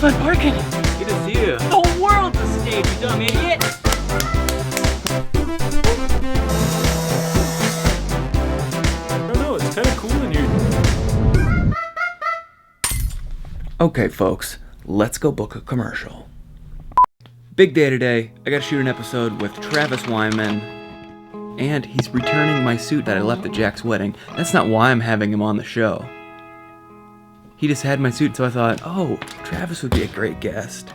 my parking? Good to see you. The world's a stage, you dumb idiot! I don't know, it's kind of cool in here. Okay, folks, let's go book a commercial. Big day today. I gotta shoot an episode with Travis Wyman. And he's returning my suit that I left at Jack's wedding. That's not why I'm having him on the show. He just had my suit, so I thought, oh, Travis would be a great guest.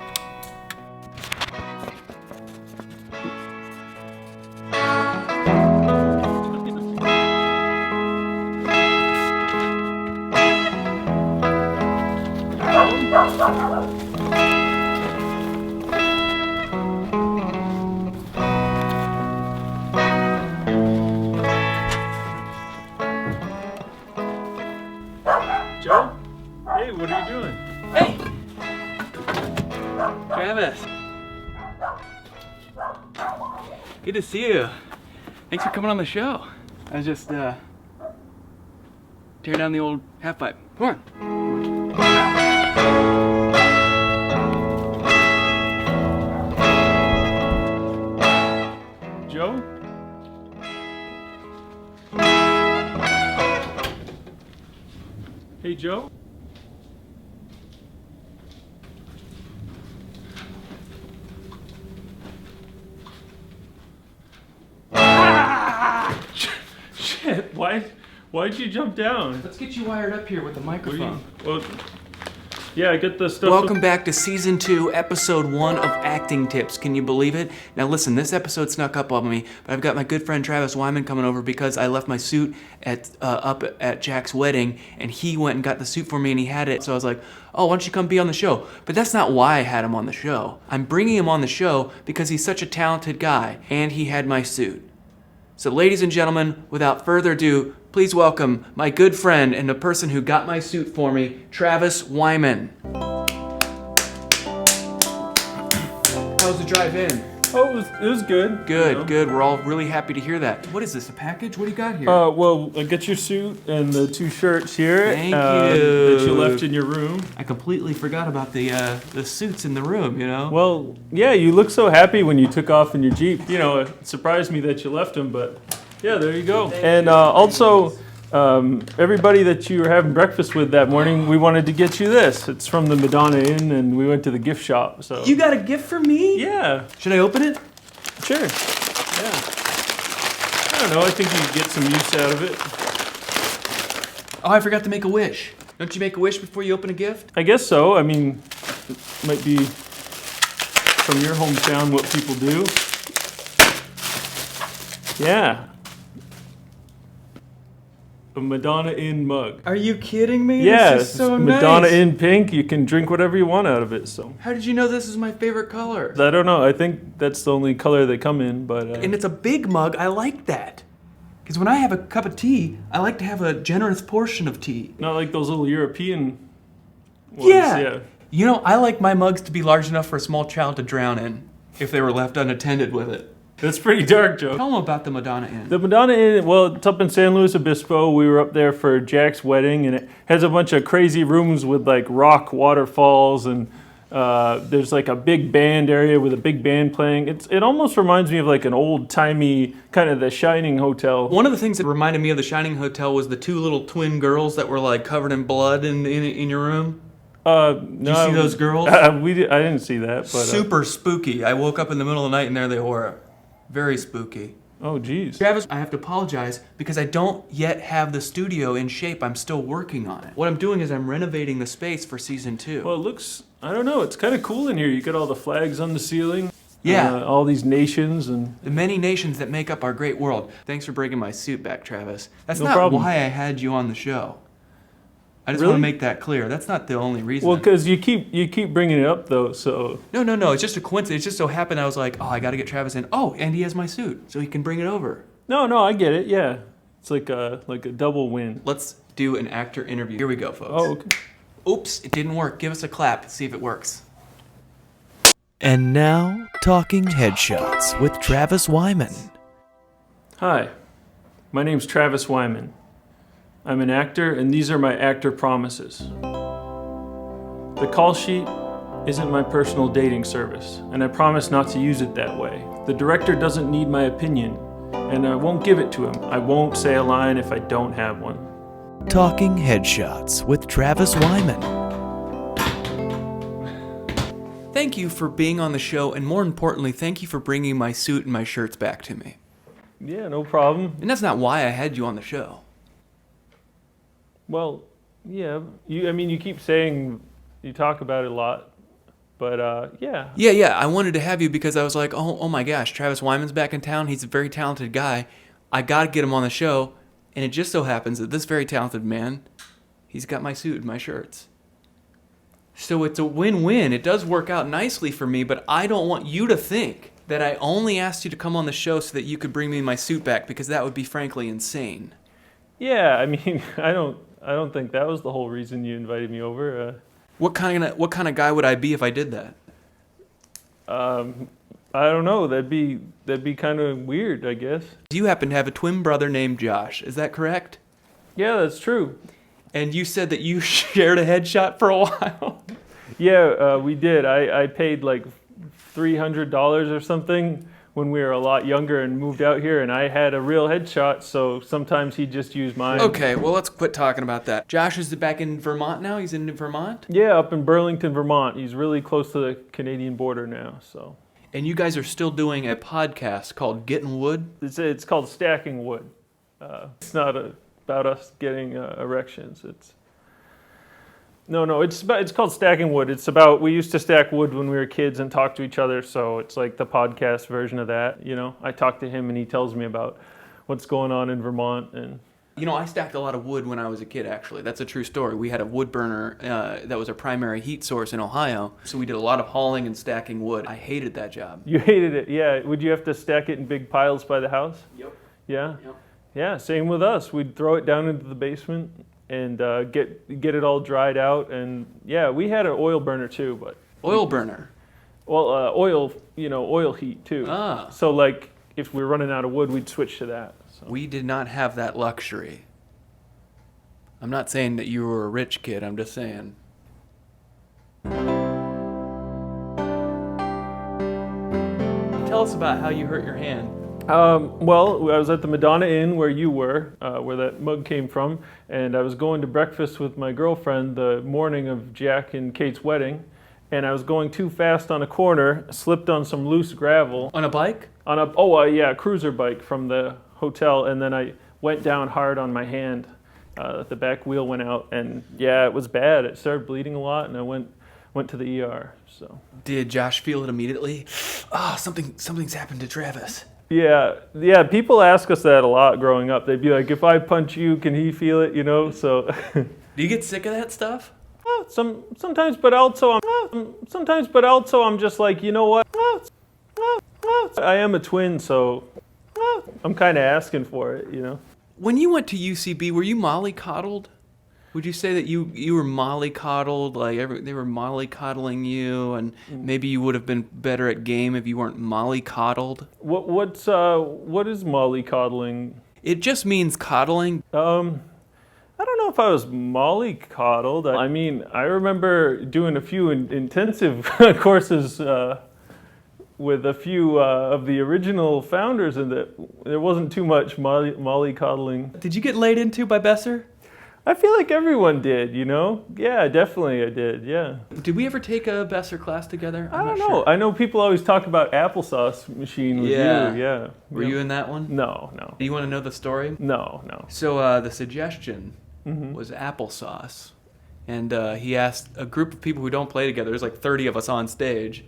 Joe? Hey, what are you doing? Hey! Travis. Good to see you. Thanks for coming on the show. I was just, tearing down the old half pipe. Come on. Joe? Hey, Joe? Shit, why'd you jump down? Let's get you wired up here with the microphone. Well, yeah, I get the stuff. Welcome back to Season 2, Episode 1 of Acting Tips. Can you believe it? Now listen, this episode snuck up on me, but I've got my good friend Travis Wyman coming over because I left my suit up at Jack's wedding, and he went and got the suit for me, and he had it. So I was like, oh, why don't you come be on the show? But that's not why I had him on the show. I'm bringing him on the show because he's such a talented guy, and he had my suit. So ladies and gentlemen, without further ado, please welcome my good friend and the person who got my suit for me, Travis Wyman. How's the drive in? Oh, it was good. Good, you know. good. We're all really happy to hear that. What is this, a package? What do you got here? Well, I get your suit and the 2 shirts here. Thank That you. you left in your room. I completely forgot about the suits in the room, you know? Well, yeah, you look so happy when you took off in your Jeep. You know, it surprised me that you left them, but yeah, there you go. And also, everybody that you were having breakfast with that morning, we wanted to get you this. It's from the Madonna Inn, and we went to the gift shop. So You got a gift for me? yeah, Should I open it? sure. Yeah. I don't know. I think you get some use out of it. Oh, I forgot to make a wish. Don't you make a wish before you open a gift? I guess so. I mean, it might be from your hometown what people do. Yeah. A Madonna Inn mug. Are you kidding me? Yeah, This is so it's Madonna nice. Inn pink. You can drink whatever you want out of it. So How did you know this is my favorite color? I don't know. I think that's the only color they come in. But And it's a big mug. I like that. Because when I have a cup of tea, I like to have a generous portion of tea. not like those little European ones. Yeah. You know, I like my mugs to be large enough for a small child to drown in if they were left unattended with it. That's pretty dark, Joe. Tell them about the Madonna Inn. The Madonna Inn, well, it's up in San Luis Obispo. We were up there for Jack's wedding, and it has a bunch of crazy rooms with like rock waterfalls, and there's like a big band area with a big band playing. It almost reminds me of like an old-timey kind of The Shining hotel. One of the things that reminded me of the Shining Hotel was the 2 little twin girls that were like covered in blood in your room. No, Did you see those girls? I didn't see that, but Super spooky. I woke up in the middle of the night and there they were. Very spooky. oh geez. Travis, I have to apologize because I don't yet have the studio in shape. I'm still working on it. What I'm doing is I'm renovating the space for Season 2. Well, it looks, I don't know, it's kind of cool in here. You got all the flags on the ceiling. Yeah. All these nations and The many nations that make up our great world. Thanks for bringing my suit back, Travis. That's No not problem. why I had you on the show. I just Really? want to make that clear. That's not the only reason. well, because you keep bringing it up though, so No. It's just a coincidence. It just so happened I was like, oh, I got to get Travis in. Oh, and he has my suit, so he can bring it over. no, I get it. Yeah, it's like a double win. Let's do an actor interview. Here we go, folks. Oh, okay. Oops, it didn't work. Give us a clap. See if it works. And now, Talking Headshots with Travis Wyman. Hi, my name's Travis Wyman. I'm an actor, and these are my actor promises. The call sheet isn't my personal dating service, and I promise not to use it that way. The director doesn't need my opinion, and I won't give it to him. I won't say a line if I don't have one. Talking Headshots with Travis Wyman. Thank you for being on the show, and more importantly, thank you for bringing my suit and my shirts back to me. Yeah, no problem. And that's not why I had you on the show. Well, yeah, you keep saying you talk about it a lot, but yeah. Yeah, I wanted to have you because I was like, oh my gosh, Travis Wyman's back in town. He's a very talented guy. I got to get him on the show. And it just so happens that this very talented man, he's got my suit and my shirts. So it's a win-win. It does work out nicely for me, but I don't want you to think that I only asked you to come on the show so that you could bring me my suit back, because that would be frankly insane. Yeah, I mean, I don't think that was the whole reason you invited me over. What kind of guy would I be if I did that? I don't know. That'd be kind of weird, I guess. You happen to have a twin brother named Josh. Is that correct? Yeah, that's true. And you said that you shared a headshot for a while? Yeah, we did. I paid like $300 or something when we were a lot younger and moved out here, and I had a real headshot, so sometimes he'd just use mine. Okay, well, let's quit talking about that. Josh is back in Vermont now? He's in Vermont? Yeah, up in Burlington, Vermont. He's really close to the Canadian border now, so... And you guys are still doing a podcast called Getting Wood? It's called Stacking Wood. It's not about us getting erections. It's called Stacking Wood. It's about, we used to stack wood when we were kids and talk to each other, so it's like the podcast version of that. I talk to him and he tells me about what's going on in Vermont. And I stacked a lot of wood when I was a kid, actually. That's a true story. We had a wood burner that was a primary heat source in Ohio, so we did a lot of hauling and stacking wood. I hated that job. You hated it, yeah. Would you have to stack it in big piles by the house? Yep. Yeah? Yep. Yeah, same with us. We'd throw it down into the basement and get it all dried out. And yeah, we had an oil burner too, but... Oil burner? Well, oil heat too. Ah. So like, if we were running out of wood, we'd switch to that. So. We did not have that luxury. I'm not saying that you were a rich kid, I'm just saying. Tell us about how you hurt your hand. Well, I was at the Madonna Inn where you were, where that mug came from, and I was going to breakfast with my girlfriend the morning of Jack and Kate's wedding, and I was going too fast on a corner, slipped on some loose gravel. On a bike? On a cruiser bike from the hotel, and then I went down hard on my hand. The back wheel went out, and yeah, it was bad. It started bleeding a lot, and I went to the ER. So. Did Josh feel it immediately? Something's happened to Travis. Yeah. People ask us that a lot growing up. They'd be like, "If I punch you, can he feel it?" So. Do you get sick of that stuff? Sometimes, but also I'm just like, you know what? I am a twin, so I'm kind of asking for it, When you went to UCB, were you mollycoddled? Would you say that you were mollycoddled, like they were mollycoddling you, and maybe you would have been better at game if you weren't mollycoddled? What is mollycoddling? It just means coddling. I don't know if I was mollycoddled. I mean, I remember doing a few intensive courses with a few of the original founders, and that there wasn't too much mollycoddling. Did you get laid into by Besser? I feel like everyone did, Yeah, definitely I did, yeah. Did we ever take a Besser class together? I don't know. Sure. I know people always talk about applesauce machine with you, yeah. Were you in that one? No. Do you want to know the story? No. So the suggestion was applesauce. And he asked a group of people who don't play together, there's like 30 of us on stage.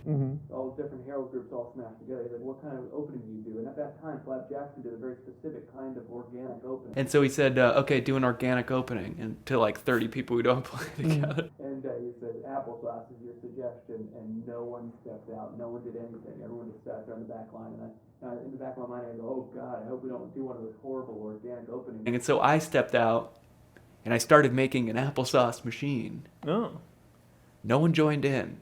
All different hero groups all smashed together. He said, what kind of opening do you do? And at that time, Flap Jackson did a very specific kind of organic opening. And so he said, okay, do an organic opening. And to like 30 people who don't play together. And he said, applesauce is your suggestion. And no one stepped out. No one did anything. Everyone just sat there in the back line. And in the back of my mind, I go, oh God, I hope we don't do one of those horrible organic openings. And so I stepped out. And I started making an applesauce machine. Oh. No one joined in.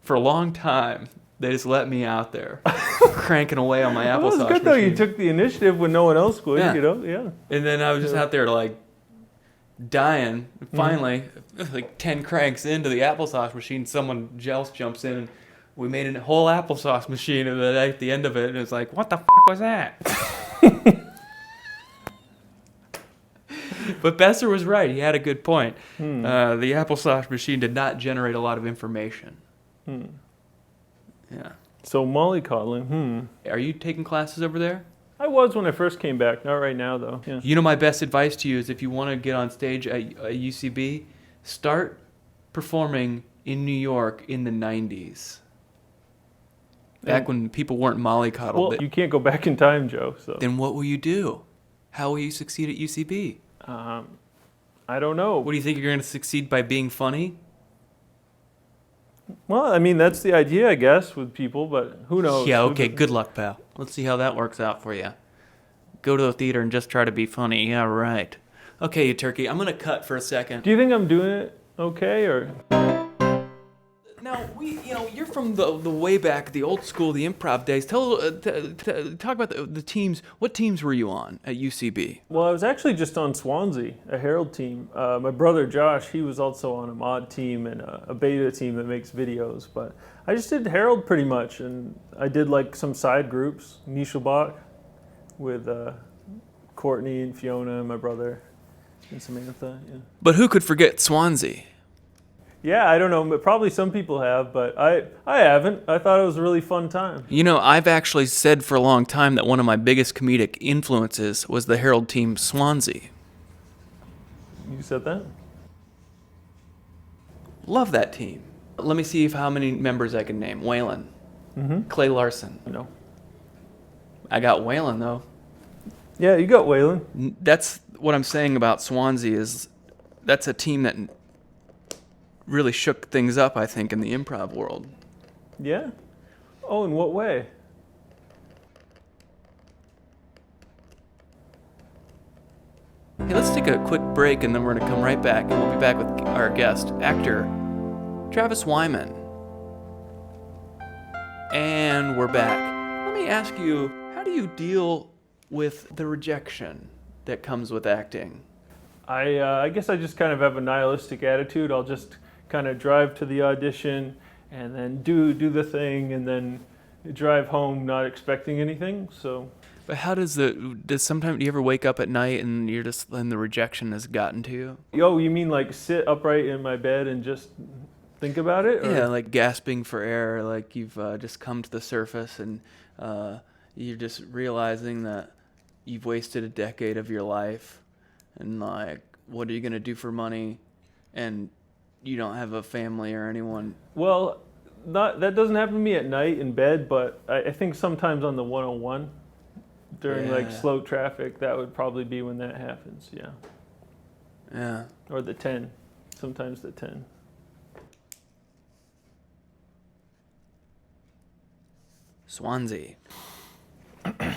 For a long time, they just let me out there, cranking away on my applesauce machine. Well, it's good though, you took the initiative when no one else would, yeah. Yeah. And then I was just out there like dying. Finally, like 10 cranks into the applesauce machine, someone else jumps in and we made a whole applesauce machine, and then at the end of it, it was like, what the fuck was that? But Besser was right. He had a good point. The applesauce machine did not generate a lot of information. Yeah. So mollycoddling, Are you taking classes over there? I was when I first came back. Not right now, though. Yeah. You know, my best advice to you is if you want to get on stage at UCB, start performing in New York in the 90s. Back when people weren't mollycoddled. Well, you can't go back in time, Joe. So Then what will you do? How will you succeed at UCB? I don't know. What do you think, you're going to succeed by being funny? Well, I mean, that's the idea, I guess, with people, but who knows? Yeah, okay, good luck, pal. Let's see how that works out for you. Go to the theater and just try to be funny. Yeah, right. Okay, you turkey, I'm going to cut for a second. Do you think I'm doing it okay, or? Now, you're from the way back, the old school, the improv days. Talk about the teams. What teams were you on at UCB? Well, I was actually just on Swansea, a Herald team. My brother Josh, he was also on a mod team and a beta team that makes videos. But I just did Herald pretty much, and I did like some side groups, Nishelbach, with Courtney and Fiona and my brother and Samantha. Yeah. But who could forget Swansea? Yeah, I don't know, but probably some people have, but I haven't. I thought it was a really fun time. You know, I've actually said for a long time that one of my biggest comedic influences was the Herald team Swansea. You said that? Love that team. Let me see how many members I can name. Waylon. Clay Larson. No. I got Waylon, though. Yeah, you got Waylon. That's what I'm saying about Swansea is that's a team that really shook things up, I think, in the improv world. Yeah? Oh, in what way? Hey, let's take a quick break and then we're going to come right back, and we'll be back with our guest, actor Travis Wyman. And we're back. Let me ask you, how do you deal with the rejection that comes with acting? I guess I just kind of have a nihilistic attitude. I'll just kind of drive to the audition and then do the thing and then drive home not expecting anything. So. But how does sometimes, do you ever wake up at night and the rejection has gotten to you? Oh, you mean like sit upright in my bed and just think about it? Or? Yeah, like gasping for air, like you've just come to the surface and you're just realizing that you've wasted a decade of your life and like, what are you going to do for money? And you don't have a family or anyone. Well, that doesn't happen to me at night in bed, but I think sometimes on the 101 during like slow traffic, that would probably be when that happens. Yeah. Yeah. Or the 10. Sometimes the 10. Swansea. Let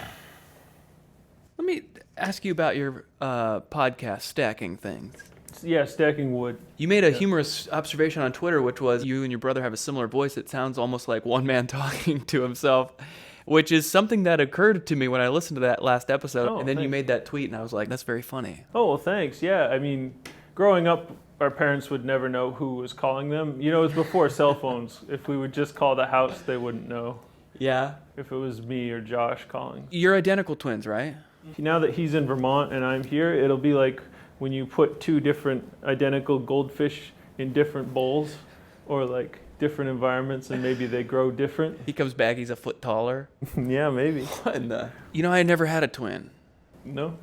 me ask you about your podcast, Stacking Things. Yeah, stacking wood. You made a humorous observation on Twitter, which was you and your brother have a similar voice. It sounds almost like one man talking to himself, which is something that occurred to me when I listened to that last episode. Oh, and then thanks. you made that tweet, and I was like, that's very funny. Oh, well, thanks. Yeah, I mean, growing up, our parents would never know who was calling them. You know, it was before cell phones. If we would just call the house, they wouldn't know Yeah. if it was me or Josh calling. You're identical twins, right? Now that he's in Vermont and I'm here, it'll be like when you put two different identical goldfish in different bowls or like different environments and maybe they grow different. He comes back, he's a foot taller. Yeah, maybe. What in the... You know, I never had a twin. No?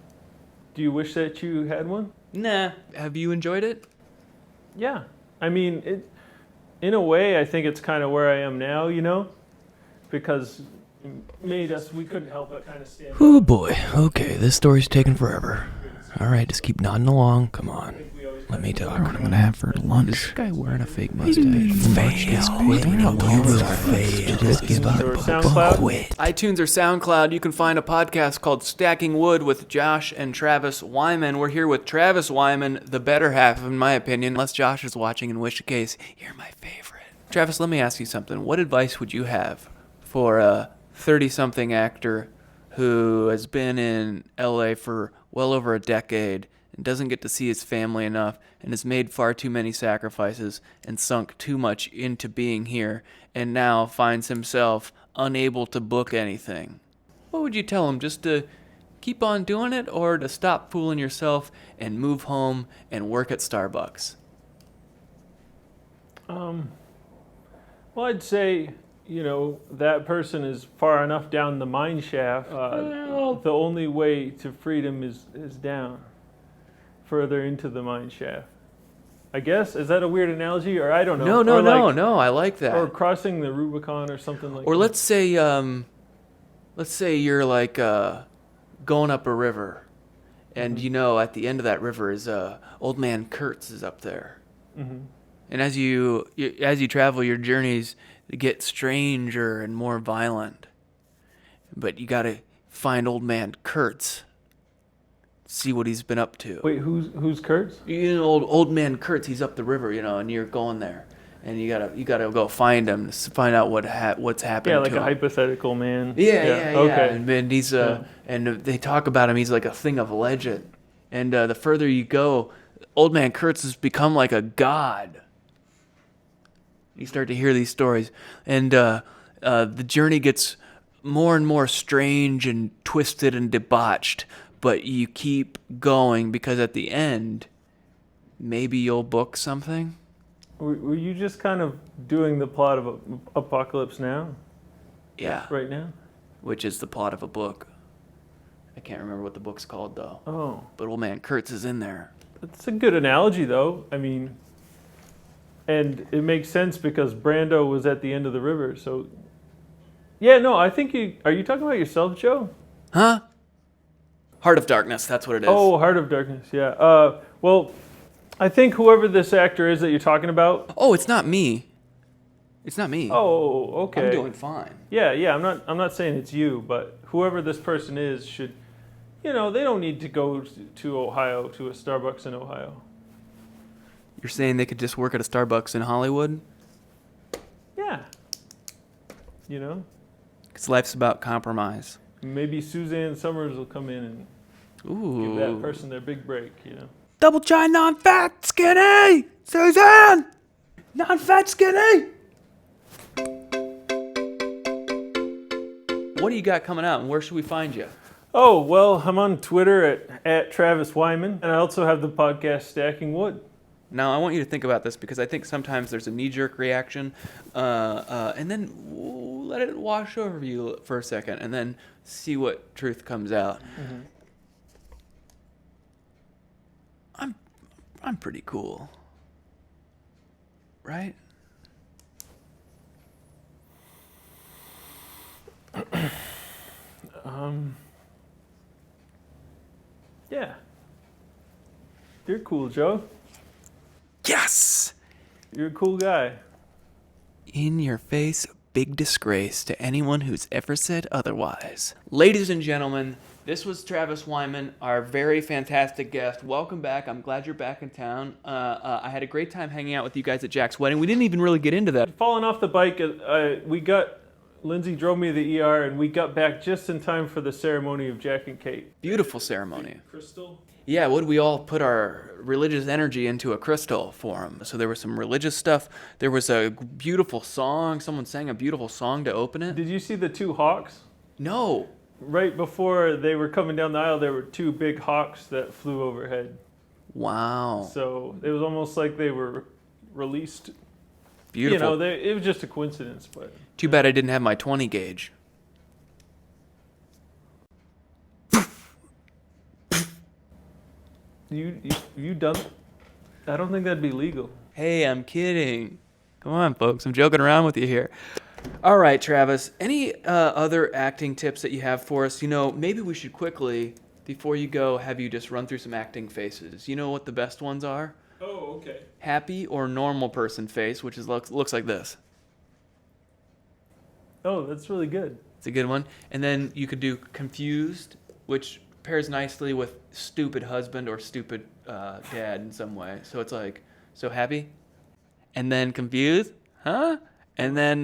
Do you wish that you had one? Nah. Have you enjoyed it? Yeah. I mean, in a way, I think it's kind of where I am now, you know? Because it made us, we couldn't help but kind of stand Oh boy, okay, this story's taking forever. Alright, just keep nodding along, come on. Let me talk. What I'm gonna have for lunch. This guy wearing a fake mustache. Just give up. Or SoundCloud. Quit. iTunes or SoundCloud, you can find a podcast called Stacking Wood with Josh and Travis Wyman. We're here with Travis Wyman, the better half, in my opinion, unless Josh is watching, in which case, you're my favorite. Travis, let me ask you something. What advice would you have for a 30-something actor who has been in LA for well over a decade and doesn't get to see his family enough and has made far too many sacrifices and sunk too much into being here and now finds himself unable to book anything. What would you tell him? Just to keep on doing it, or to stop fooling yourself and move home and work at Starbucks? Well, I'd say, that person is far enough down the mine shaft. The only way to freedom is down, further into the mine shaft. I guess, is that a weird analogy, or I don't know? No, I like that. Or crossing the Rubicon or something like that. Or let's say you're like going up a river, and at the end of that river is old man Kurtz is up there. Mm-hmm. And as you travel, your journeys get stranger and more violent. But you gotta find old man Kurtz, see what he's been up to. Wait, who's Kurtz? Old man Kurtz. He's up the river, and you're going there, and you gotta go find him to find out what's happened to him. Yeah, like a hypothetical man. Yeah. Okay. And he's and they talk about him. He's like a thing of legend. And the further you go, old man Kurtz has become like a god. You start to hear these stories, and the journey gets more and more strange and twisted and debauched, but you keep going because at the end, maybe you'll book something. Were you just kind of doing the plot of Apocalypse Now? Yeah. Right now? Which is the plot of a book. I can't remember what the book's called, though. Oh. But old man Kurtz is in there. That's a good analogy, though. I mean, and it makes sense because Brando was at the end of the river, so... Yeah, no, I think are you talking about yourself, Joe? Huh? Heart of Darkness, that's what it is. Oh, Heart of Darkness, yeah. Well, I think whoever this actor is that you're talking about... Oh, it's not me. It's not me. Oh, okay. I'm doing fine. Yeah, I'm not saying it's you, but whoever this person is should... they don't need to go to Ohio, to a Starbucks in Ohio. You're saying they could just work at a Starbucks in Hollywood? Yeah. Because life's about compromise. Maybe Suzanne Summers will come in and give that person their big break, Double chai non-fat skinny! Suzanne! Non-fat skinny! What do you got coming out, and where should we find you? Oh, well, I'm on Twitter at Travis Wyman, and I also have the podcast Stacking Wood. Now, I want you to think about this because I think sometimes there's a knee-jerk reaction, and then let it wash over you for a second, and then see what truth comes out. Mm-hmm. I'm pretty cool, right? Yeah. You're cool, Joe. Yes! You're a cool guy. In your face, big disgrace to anyone who's ever said otherwise. Ladies and gentlemen, this was Travis Wyman, our very fantastic guest. Welcome back. I'm glad you're back in town. I had a great time hanging out with you guys at Jack's wedding. We didn't even really get into that. Falling off the bike, Lindsay drove me to the ER, and we got back just in time for the ceremony of Jack and Kate. Beautiful ceremony. Crystal? Yeah, would we all put our religious energy into a crystal for him? So there was some religious stuff. There was a beautiful song. Someone sang a beautiful song to open it. Did you see the two hawks? No. Right before they were coming down the aisle, there were two big hawks that flew overhead. Wow. So it was almost like they were released. Beautiful. It was just a coincidence, but... Too bad I didn't have my 20 gauge. You done? I don't think that'd be legal. Hey, I'm kidding. Come on, folks. I'm joking around with you here. All right, Travis. Any other acting tips that you have for us? Maybe we should quickly, before you go, have you just run through some acting faces. You know what the best ones are? Oh, okay. Happy or normal person face, which looks like this. Oh, that's really good. It's a good one. And then you could do confused, which pairs nicely with stupid husband or stupid dad in some way. So it's like, so happy. And then confused, huh? And then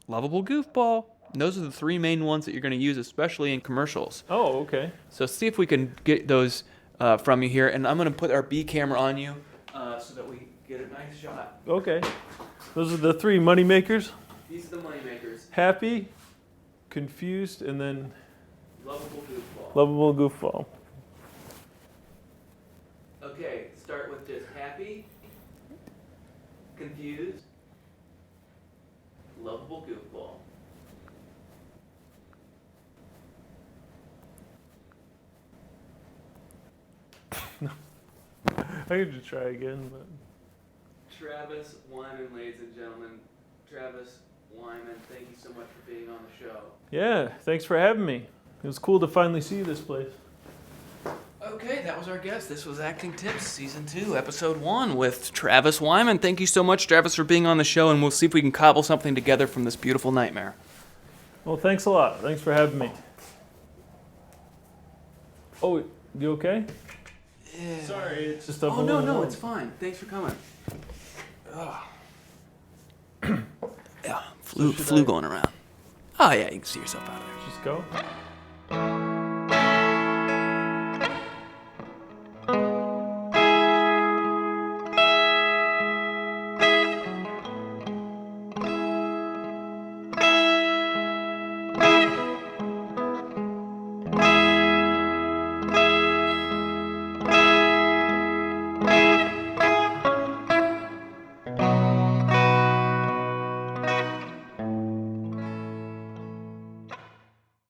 lovable goofball. And those are the three main ones that you're going to use, especially in commercials. Oh, okay. So see if we can get those from you here, and I'm gonna put our B camera on you so that we get a nice shot. Okay. Those are the 3 money makers. These are the money makers. Happy, confused, and then Lovable goofball. lovable goofball. Okay, start with just happy, confused, lovable goofball. I could just try again, but Travis Wyman, ladies and gentlemen. Travis Wyman, thank you so much for being on the show. yeah, thanks for having me. It was cool to finally see this place. Okay, that was our guest. This was Acting Tips, Season 2, Episode 1 with Travis Wyman. Thank you so much, Travis, for being on the show, and we'll see if we can cobble something together from this beautiful nightmare. Well, thanks a lot. Thanks for having me. Oh, you okay? Yeah. Sorry, it's just up. Oh, no, it's fine. Thanks for coming. Yeah, flu going around. Oh, yeah, you can see yourself out of there. Just go.